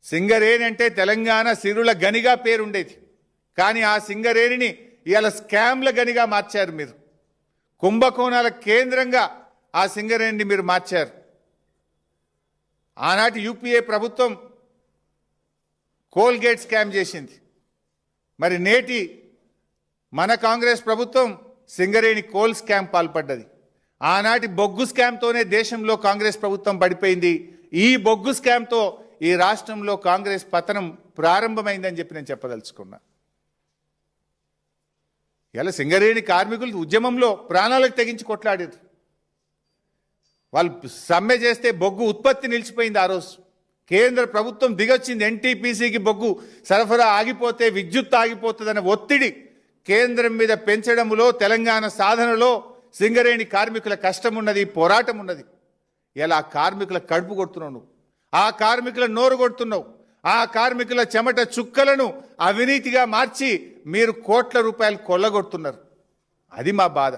సింగరేణి అంటే తెలంగాణ సిరుల గనిగా పేరుండేది. కానీ ఆ సింగరేణిని ఇవాళ స్కామ్ల గనిగా మార్చారు మీరు. కుంభకోణాల కేంద్రంగా ఆ సింగరేణిని మీరు మార్చారు. ఆనాటి యూపీఏ ప్రభుత్వం కోల్గేట్ స్కామ్ చేసింది. మరి నేటి మన కాంగ్రెస్ ప్రభుత్వం సింగరేణి కోల్ స్కామ్ పాల్పడ్డది. ఆనాటి బొగ్గు స్కామ్తోనే దేశంలో కాంగ్రెస్ ప్రభుత్వం పడిపోయింది. ఈ బొగ్గు స్కామ్తో ఈ రాష్ట్రంలో కాంగ్రెస్ పతనం ప్రారంభమైందని చెప్పి నేను చెప్పదలుచుకున్నా. ఇలా సింగరేణి కార్మికులు ఉద్యమంలో ప్రాణాలకు తెగించి కొట్లాడారు. వాళ్ళు సమ్మె చేస్తే బొగ్గు ఉత్పత్తి నిలిచిపోయింది. ఆ రోజు కేంద్ర ప్రభుత్వం దిగొచ్చింది. ఎన్టీపీసీకి బొగ్గు సరఫరా ఆగిపోతే విద్యుత్ ఆగిపోతుందనే ఒత్తిడి కేంద్రం మీద పెంచడంలో, తెలంగాణ సాధనలో సింగరేణి కార్మికుల కష్టం ఉన్నది, పోరాటం ఉన్నది. ఇలా కార్మికుల కడుపు కొడుతున్నావు నువ్వు, ఆ కార్మికుల నోరు కొడుతున్నావు, ఆ కార్మికుల చెమట చుక్కలను అవినీతిగా మార్చి మీరు కోట్ల రూపాయలు కొల్లగొడుతున్నారు. అది మా బాధ.